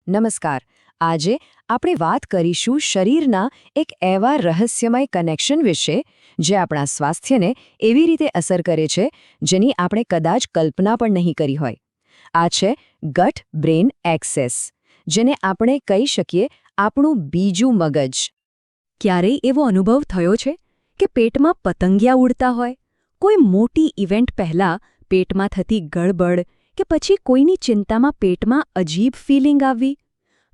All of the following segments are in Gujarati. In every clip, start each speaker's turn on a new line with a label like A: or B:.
A: નમસ્કાર. આજે આપણે વાત કરીશું શરીરના એક એવા રહસ્યમય કનેક્શન વિશે જે આપણા સ્વાસ્થ્યને એવી રીતે અસર કરે છે જેની આપણે કદાચ કલ્પના પણ નહીં કરી હોય. આ છે ગટ બ્રેન એક્સેસ, જેને આપણે કહી શકીએ આપણું બીજું મગજ.
B: ક્યારેય એવો અનુભવ થયો છે કે પેટમાં પતંગિયા ઉડતા હોય, કોઈ મોટી ઇવેન્ટ પહેલાં પેટમાં થતી ગડબડ કે પછી કોઈની ચિંતામાં પેટમાં અજીબ ફિલિંગ આવવી?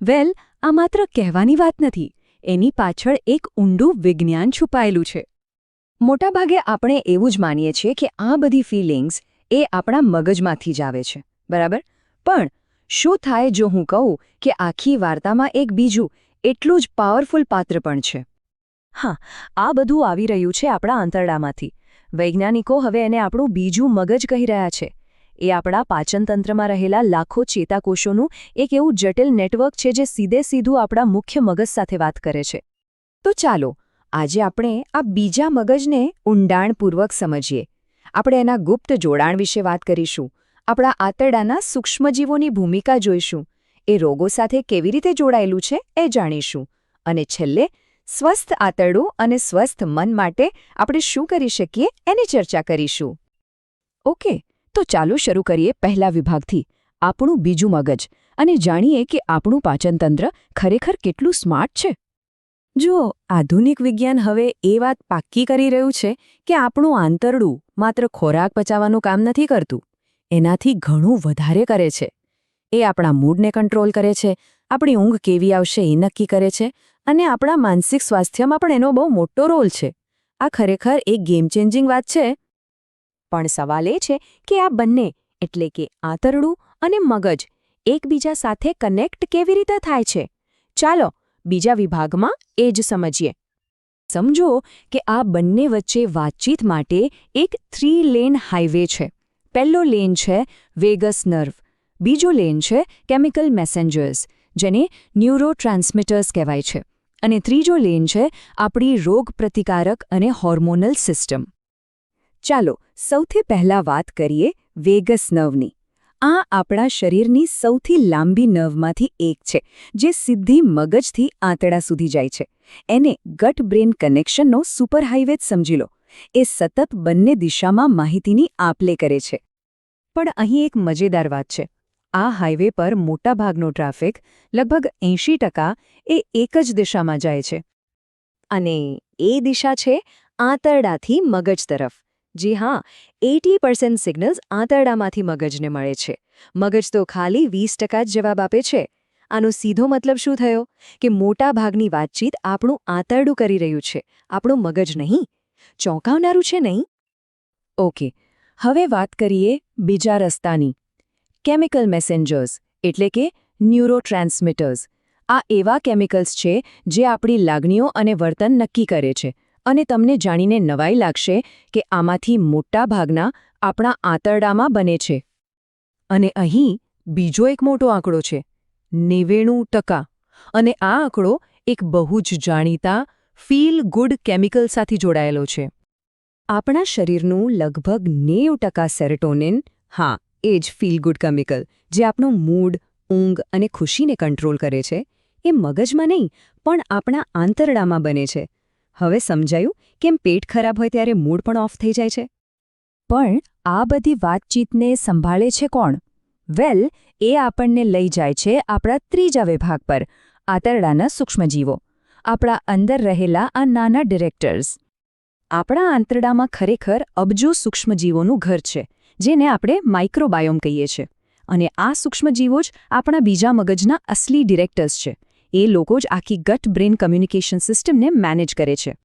B: વેલ, આ માત્ર કહેવાની વાત નથી, એની પાછળ એક ઊંડું વિજ્ઞાન છુપાયેલું છે.
A: મોટાભાગે આપણે એવું જ માનીએ છીએ કે આ બધી ફિલિંગ્સ એ આપણા મગજમાંથી જ આવે છે, બરાબર? પણ શું થાય જો હું કહું કે આખી વાર્તામાં એક બીજું એટલું જ પાવરફુલ પાત્ર પણ છે?
B: હા, આ બધું આવી રહ્યું છે આપણા આંતરડામાંથી. વૈજ્ઞાનિકો હવે એને આપણું બીજું મગજ કહી રહ્યા છે. એ આપણા પાચનતંત્રમાં રહેલા લાખો ચેતાકોષોનું એક એવું જટિલ નેટવર્ક છે જે સીધું આપણા મુખ્ય મગજ સાથે વાત કરે છે.
A: તો ચાલો આજે આપણે આ બીજા મગજને ઊંડાણપૂર્વક સમજીએ. આપણે એના ગુપ્ત જોડાણ વિશે વાત કરીશું, આપણા આંતરડાના સૂક્ષ્મજીવોની ભૂમિકા જોઈશું, એ રોગો સાથે કેવી રીતે જોડાયેલું છે એ જાણીશું, અને છેલ્લે સ્વસ્થ આંતરડું અને સ્વસ્થ મન માટે આપણે શું કરી શકીએ એની ચર્ચા કરીશું. ઓકે, તો ચાલો શરૂ કરીએ પહેલા વિભાગથી, આપણું બીજું મગજ, અને જાણીએ કે આપણું પાચનતંત્ર ખરેખર કેટલું સ્માર્ટ છે.
B: જુઓ, આધુનિક વિજ્ઞાન હવે એ વાત પાક્કી કરી રહ્યું છે કે આપણું આંતરડું માત્ર ખોરાક પચાવવાનું કામ નથી કરતું, એનાથી ઘણું વધારે કરે છે. એ આપણા મૂડને કંટ્રોલ કરે છે, આપણી ઊંઘ કેવી આવશે એ નક્કી કરે છે, અને આપણા માનસિક સ્વાસ્થ્યમાં પણ એનો બહુ મોટો રોલ છે. આ ખરેખર એક ગેમ ચેન્જિંગ વાત છે. પણ સવાલ એ છે કે આ બંને એટલે કે આંતરડું અને મગજ એકબીજા સાથે કનેક્ટ કેવી રીતે થાય છે? ચાલો બીજા વિભાગમાં એ જ સમજીએ. સમજો કે આ બંને વચ્ચે વાતચીત માટે એક 3 લેન હાઈવે છે. પહેલો લેન છે વેગસ નર્વ, બીજો લેન છે કેમિકલ મેસેન્જર્સ, જેને ન્યુરોટ્રાન્સમિટર્સ કહેવાય છે, અને ત્રીજો લેન છે આપણી રોગપ્રતિકારક અને હોર્મોનલ સિસ્ટમ. ચાલો સૌથી પહેલાં વાત કરીએ વેગસ નર્વની. આ આપણા શરીરની સૌથી લાંબી નર્વમાંથી એક છે, જે સીધી મગજથી આંતરડા સુધી જાય છે. એને ગટ બ્રેન કનેક્શનનો સુપર હાઈવે જ સમજી લો. એ સતત બંને દિશામાં માહિતીની આપ-લે કરે છે. પણ અહીં એક મજેદાર વાત છે. આ હાઈવે પર મોટાભાગનો ટ્રાફિક, લગભગ 80%, એ એક જ દિશામાં જાય છે. અને એ દિશા છે આંતરડાથી મગજ તરફ. જી હા, 80% સિગ્નલ્સ આંતરડામાંથી મગજને મળે છે. મગજ તો ખાલી 20% જ જવાબ આપે છે. આનો સીધો મતલબ શું થયો? કે મોટાભાગની વાતચીત આપણું આંતરડું કરી રહ્યું છે, આપણું મગજ નહીં. ચોંકાવનારું છે નહીં? ઓકે, હવે વાત કરીએ બીજા રસ્તાની. કેમિકલ મેસેન્જર્સ એટલે કે ન્યુરોટ્રાન્સમિટર્સ. આ એવા કેમિકલ્સ છે જે આપણી લાગણીઓ અને વર્તન નક્કી કરે છે. અને તમને જાણીને નવાઈ લાગશે કે આમાંથી મોટા ભાગના આપણા આંતરડામાં બને છે. અને અહીં બીજો એક મોટો આંકડો છે, 90%. અને આ આંકડો એક બહુ જ જાણીતા ફીલ ગુડ કેમિકલ સાથે જોડાયેલો છે. આપણા શરીરનું લગભગ 90% સેરોટોનિન, હા એ જ ફીલ ગુડ કેમિકલ, જે આપણું મૂડ, ઊંઘ અને ખુશીને કંટ્રોલ કરે છે, એ મગજમાં નહીં પણ આપણા આંતરડામાં બને છે. હવે સમજાયું કેમ પેટ ખરાબ હોય ત્યારે મૂડ પણ ઓફ થઈ જાય છે? પણ આ બધી વાતચીતને સંભાળે છે કોણ? વેલ, એ આપણને લઈ જાય છે આપણા ત્રીજા વિભાગ પર, આંતરડાના સૂક્ષ્મજીવો, આપણા અંદર રહેલા આ નાના ડિરેક્ટર્સ. આપણા આંતરડામાં ખરેખર અબજો સૂક્ષ્મજીવોનું ઘર છે, જેને આપણે માઇક્રોબાયોમ કહીએ છીએ. અને આ સૂક્ષ્મજીવો જ આપણા બીજા મગજના અસલી ડિરેક્ટર્સ છે. એ લોકો જ આખી ગટ બ્રેન કમ્યુનિકેશન સિસ્ટમને મેનેજ કરે છે.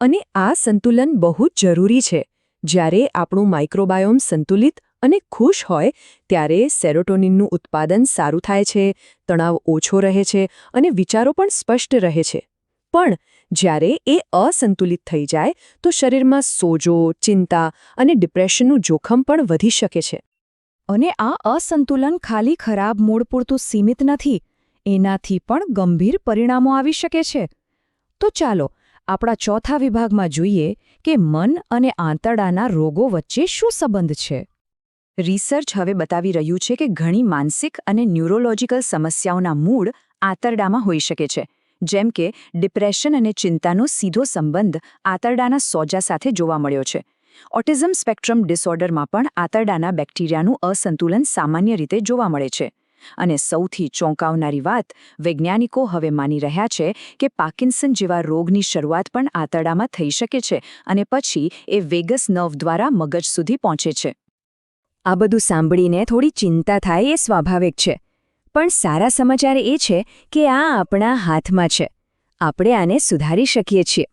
B: અને આ સંતુલન બહુ જ જરૂરી છે. જ્યારે આપણું માઇક્રોબાયોમ સંતુલિત અને ખુશ હોય ત્યારે સેરોટોનિનનું ઉત્પાદન સારું થાય છે, તણાવ ઓછો રહે છે અને વિચારો પણ સ્પષ્ટ રહે છે. પણ જ્યારે એ અસંતુલિત થઈ જાય તો શરીરમાં સોજો, ચિંતા અને ડિપ્રેશનનું જોખમ પણ વધી શકે છે. અને આ અસંતુલન ખાલી ખરાબ મૂડ પૂરતું સીમિત નથી, એનાથી પણ ગંભીર પરિણામો આવી શકે છે. તો ચાલો આપણા ચોથા વિભાગમાં જોઈએ કે મન અને આંતરડાના રોગો વચ્ચે શું સંબંધ છે.
A: રિસર્ચ હવે બતાવી રહ્યું છે કે ઘણી માનસિક અને ન્યુરોલોજીકલ સમસ્યાઓના મૂળ આંતરડામાં હોઈ શકે છે, જેમ કે ડિપ્રેશન અને ચિંતાનો સીધો સંબંધ આંતરડાના સોજા સાથે જોવા મળ્યો છે. ઓટિઝમ સ્પેક્ટ્રમ ડિસઓર્ડરમાં પણ આંતરડાના બેક્ટેરિયાનું અસંતુલન સામાન્ય રીતે જોવા મળે છે. અને સૌથી ચોંકાવનારી વાત, વૈજ્ઞાનિકો હવે માની રહ્યા છે કે પાર્કિન્સન જેવા રોગની શરૂઆત પણ આંતરડામાં થઈ શકે છે અને પછી એ વેગસ નર્વ દ્વારા મગજ સુધી પહોંચે છે. આ બધું સાંભળીને થોડી ચિંતા થાય એ સ્વાભાવિક છે, પણ સારા સમાચાર એ છે કે આ આપણા હાથમાં છે. આપણે આને સુધારી શકીએ છીએ.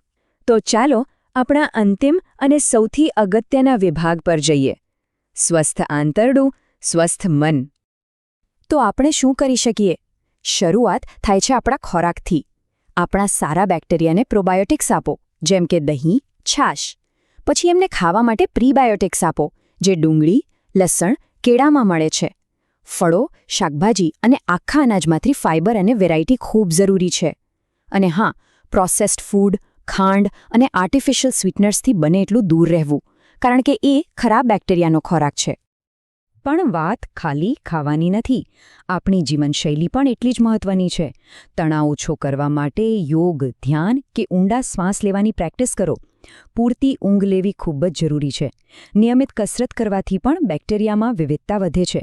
A: તો ચાલો આપણા અંતિમ અને સૌથી અગત્યના વિભાગ પર જઈએ: સ્વસ્થ આંતરડું, સ્વસ્થ મન. તો આપણે શું કરી શકીએ? શરૂઆત થાય છે આપણા ખોરાકથી. આપણા સારા બેક્ટેરિયાને પ્રોબાયોટિક્સ આપો, જેમ કે દહીં, છાશ. પછી એમને ખાવા માટે પ્રીબાયોટિક્સ આપો, જે ડુંગળી, લસણ, કેળામાં મળે છે. ફળો, શાકભાજી અને આખા અનાજમાંથી ફાઇબર અને વેરાયટી ખૂબ જરૂરી છે. અને હા, પ્રોસેસ્ડ ફૂડ, ખાંડ અને આર્ટિફિશિયલ સ્વીટનર્સથી બને એટલું દૂર રહેવું, કારણ કે એ ખરાબ બેક્ટેરિયાનો ખોરાક છે. પણ વાત ખાલી ખાવાની નથી. આપણી જીવનશૈલી પણ એટલી જ મહત્વની છે. તણાવ ઓછો કરવા માટે યોગ, ધ્યાન કે ઊંડા શ્વાસ લેવાની પ્રેક્ટિસ કરો. પૂરતી ઊંઘ લેવી ખૂબ જ જરૂરી છે. નિયમિત કસરત કરવાથી પણ બેક્ટેરિયામાં વિવિધતા વધે છે.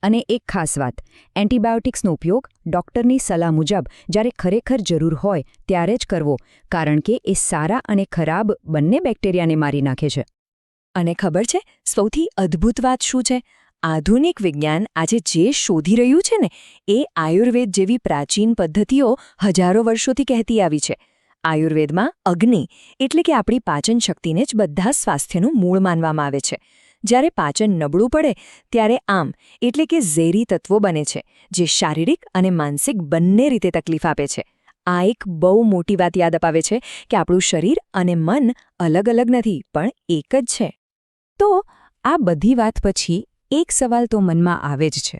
A: અને એક ખાસ વાત, એન્ટિબાયોટિક્સનો ઉપયોગ ડૉક્ટરની સલાહ મુજબ જ્યારે ખરેખર જરૂર હોય ત્યારે જ કરવો, કારણ કે એ સારા અને ખરાબ બંને બેક્ટેરિયાને મારી નાખે છે. અને ખબર છે, સૌથી અદ્ભુત વાત શું છે? આધુનિક વિજ્ઞાન આજે જે શોધી રહ્યું છે ને, એ આયુર્વેદ જેવી પ્રાચીન પદ્ધતિઓ હજારો વર્ષોથી કહેતી આવી છે. આયુર્વેદમાં અગ્નિ એટલે કે આપણી પાચન શક્તિને જ બધા સ્વાસ્થ્યનું મૂળ માનવામાં આવે છે. જ્યારે પાચન નબળું પડે ત્યારે આમ એટલે કે ઝેરી તત્વો બને છે, જે શારીરિક અને માનસિક બંને રીતે તકલીફ આપે છે. આ એક બહુ મોટી વાત યાદ અપાવે છે કે આપણું શરીર અને મન અલગ અલગ નથી, પણ એક જ છે. તો આ બધી વાત પછી એક સવાલ તો મનમાં આવે જ છે: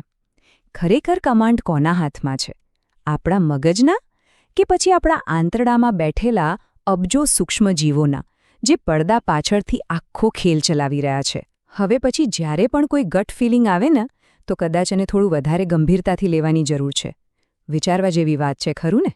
A: ખરેખર કમાન્ડ કોના હાથમાં છે? આપણા મગજના કે પછી આપણા આંતરડામાં બેઠેલા અબજો સૂક્ષ્મજીવોના, જે પડદા પાછળથી આખો ખેલ ચલાવી રહ્યા છે? હવે પછી જ્યારે પણ કોઈ ગટ ફિલિંગ આવે ને, તો કદાચ એને થોડું વધારે ગંભીરતાથી લેવાની જરૂર છે. વિચારવા જેવી વાત છે, ખરું ને?